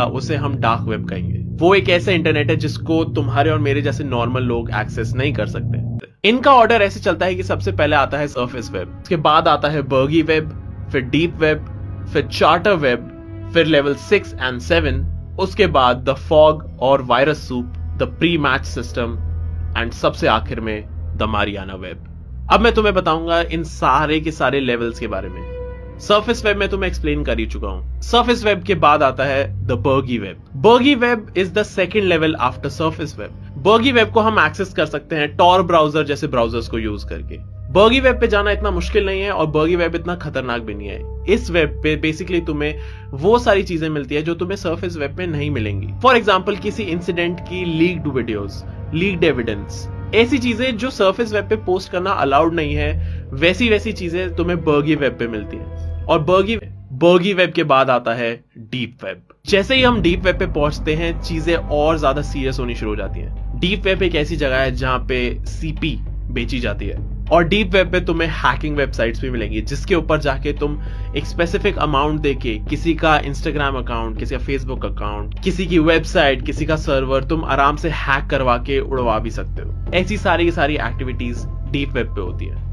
उसे हम dark web कहेंगे। वो एक ऐसा इंटरनेट है जिसको तुम्हारे और मेरे जैसे नॉर्मल लोग एक्सेस नहीं कर सकते। इनका ऑर्डर ऐसे चलता है कि सबसे पहले आता है सरफेस वेब, उसके बाद आता है बर्गी वेब, फिर डीप वेब, फिर चार्टर वेब, फिर लेवल 6 एंड 7, उसके बाद द फॉग और virus soup, the pre match system, and सबसे आखिर में द मारियाना वेब। अब मैं तुम्हें बताऊंगा इन सारे के सारे लेवल्स के बारे में। सरफेस वेब में तुम्हें एक्सप्लेन कर ही चुका हूं। सरफेस वेब के बाद आता है the Bargi web. Bargi web is the second level after surface web. Bargi web को हम एक्सेस कर सकते हैं टॉर ब्राउजर जैसे ब्राउजर्स को यूज करके। बर्गी वेब पे जाना इतना मुश्किल नहीं है और बर्गी वेब इतना खतरनाक भी नहीं है। इस वेब पे बेसिकली तुम्हें वो सारी चीजें मिलती है जो तुम्हें सरफेस वेब पे नहीं मिलेंगी। फॉर एग्जाम्पल किसी इंसिडेंट की लीक्ड वीडियोस, लीक्ड एविडेंस, ऐसी चीजें जो सरफेस वेब पे पोस्ट करना अलाउड नहीं है, वैसी चीजें तुम्हें बर्गी वेब पे मिलती है। और बर्गी वेब के बाद आता है डीप वेब। जैसे ही हम डीप वेब पे पहुंचते हैं चीजें और ज्यादा सीरियस होनी शुरू हो जाती हैं। डीप वेब एक ऐसी जगह है जहां पे सीपी बेची जाती है और डीप वेब पे तुम्हें हैकिंग वेबसाइट्स भी मिलेंगी जिसके ऊपर जाके तुम एक स्पेसिफिक अमाउंट देके किसी का इंस्टाग्राम अकाउंट, किसी का फेसबुक अकाउंट, किसी की वेबसाइट, किसी का सर्वर तुम आराम से हैक करवा के उड़वा भी सकते हो। ऐसी सारी एक्टिविटीज डीप वेब पे होती है।